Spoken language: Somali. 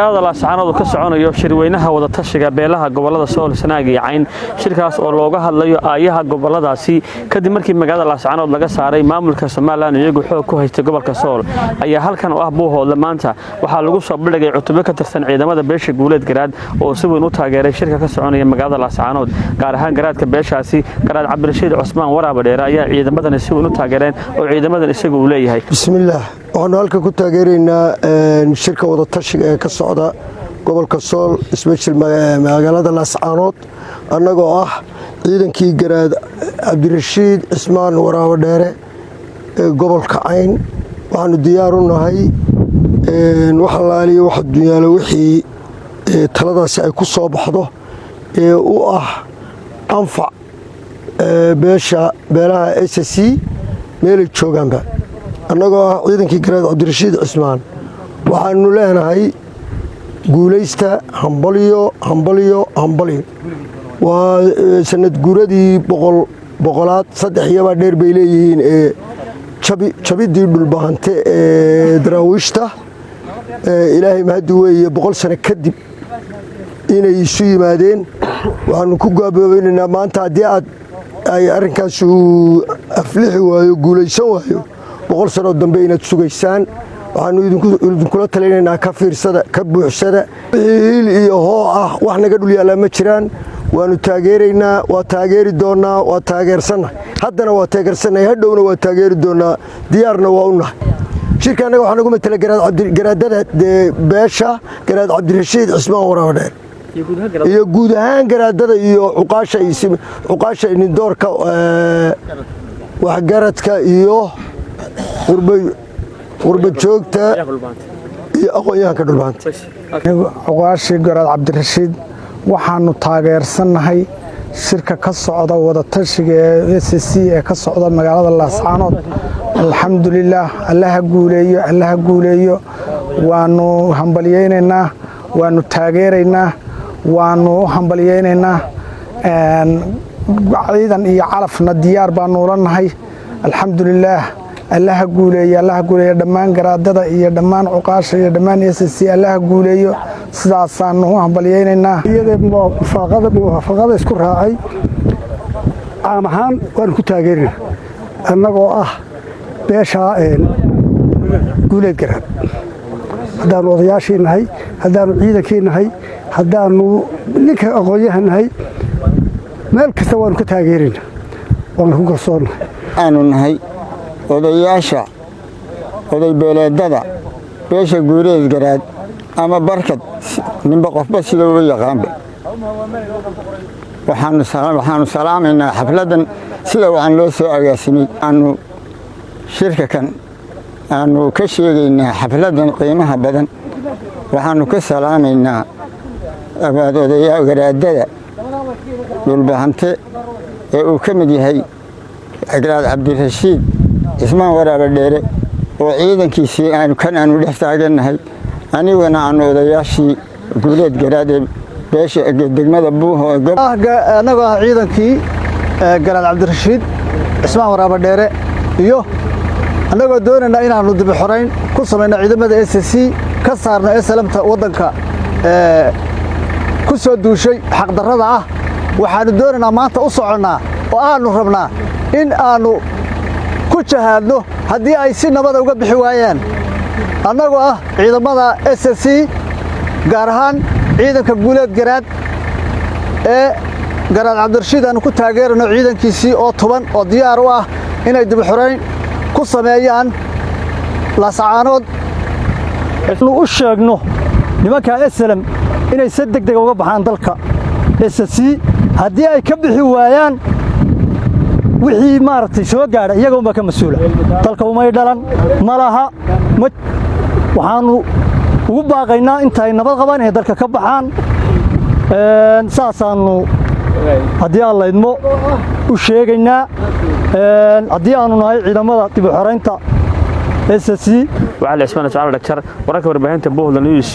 magaalada Laascaanood ka soconayo shirweynaha wada tashiga beelaha gobolada Sool Sanaag iyo Cayn shirkaas oo looga hadlayo aayaha goboladaasi kadib markii magaalada Laascaanood laga saaray maamulka Soomaaliland iyagu xoog ku haystay gobolka Sool ayaa halkan oo ah Buuhoodle maanta waxa lagu soo bandhigay cutube ka tirsan ciidamada beesha Guuleed Garaad oo si weyn u taageeray shirka ka soconaya magaalada Laascaanood gaar ahaan garaadka beeshaasi Garaad Cabdirashiid Cusmaan Waraaba Dheere ayaa ciidamadan si weyn u taageereen oo ciidamadan isagu u leeyahay bismillaah waxaan halka ku taageeraynaa shirka wada tashiga ee ka socda gobolka Sool isbedel magaalada Laascaanood annagoo ah ciidankii Garaad Cabdirashiid Cusmaan Waraaba Dheere ee gobolka Cayn waxaanu diyaar u nahay waxa la aliyo waxa dunyaalo wixii taladaasi ay ku soo baxdo ee u ah anfac beelaha SSC meel joogaanba annagoo ah ciidankii Garaad Cabdirashiid Cusmaan waxaanu leenahay guuleysta hambaliyo waa sanad guuradii boqolaad saddex iyaba dheer bay leeyihiin ee jabidii dhulbaahante ee daraawiishta ilaahay mahadi weeye 100 sano kadib inay isu yimaadeen waxaanu ku gaaboobaynaa maanta haddii ay arrinkaas uu aflixi waayo guuleysan waayo 100 sano dambe inaad sugaysaan waxaanu idinkula talinaynaa ka fiirsada ka buuxsada hiil iyo hoo ah wax naga dhul yaala ma jiraan waanu taageeraynaa waa taageeri doonaa waa taageersanahay haddana waa taageersanahay hadhowna waa taageeri doonaa diyaarna waa u nahay shirka anaga waxaan ugu matalay garaadada beesha Garaad Cabdirashiid Cusmaan Waraaba Dheere iyo guud ahaan garaadada iyo cuqaasha nindoorka waxgaradka iyo qurba joogta iyo aqoonyahanka dhulbaanta cuqaashi Garaad Cabdirashiid waxaanu taageersanahay shirka ka socda wada tashiga ee SSC ee ka socda magaalada Laascaanood alxamdulillaah allaha guuleeyo waanu hambaliyeynaynaa waanu taageeraynaa waanu hambaliyeynaynaa ciidan iyo calafna diyaar baanu lanahay alxamdulillaah allaha guuleeyo dhammaan garaadada iyo dhammaan cuqaasha iyo dhammaan SSC allaha guuleeyo sidaasaanu hambaliyeynaynaa muwaafaqada isku raacay caam ahaan waanu ku taageerinaa annagoo ah beesha Guuleed Garaad haddaanu odayaashii nahay haddaanu ciidankii nahay haddaanu ninka aqoonyahan nahay meel kasta waanu ka taageerinaa waanu ku kalsoonahay aanu nahay odayaasha oday beeleedada beesha Guuleed Garaad ama barkad ninba qofba sida uu yaqaanba waxaanu salaamaynaa xafladan sida waxaan loo soo agaasimay aanu shirka kan aanu ka sheegaynaa xafladan qiimaha badan waxaanu ka salaamaynaa odayaasha garaadada dhulbaahante ee uu ka mid yahay Garaad Cabdirashiid Cusmaan Waraaba Dheere oo ciidankiisii aanu dhex taaganahay aniguna aanu odayaashii Guuleed Garaad ee beesha degmada Buuhoodle anagoo ah ciidankii Garaad Cabdirashiid Cusmaan Waraaba Dheere iyo anagoo doonayna inaanu dib u xoreyn ku sameeyno ciidamada SSC ka saarno SLMta wadanka ku soo duushay xaq darrada ah waxaanu doonaynaa maanta u soconnaa oo aanu rabnaa in aanu ku jahaadno haddii ay si nabad uga bixi waayaan annagoo ah ciidamada SSC gaar ahaan ciidanka Guuleed Garaad ee Garaad Cabdirashiid aanu ku taageerno ciidankiisii oo tuban oo diyaar u ah inay dib u xoreyn ku sameeyaan Laascaanood inuu u sheegno nimanka SLM inay si degdeg uga baxaan dalka SSC haddii ay ka bixi waayaan wixii maartay soo gaadhay iyaga ka mas'uula dalka uma dhalan malaha waxaanu ugu baaqaynaa intay nabad qabaan ee dalka ka baxaan saasaanu haddii aan laydmo u sheegaynaa haddii aanu nahay ciidamada dib u xoreynta SSC وعلى اسمنا تعالى دكتور وركب 40 Buuhoodle News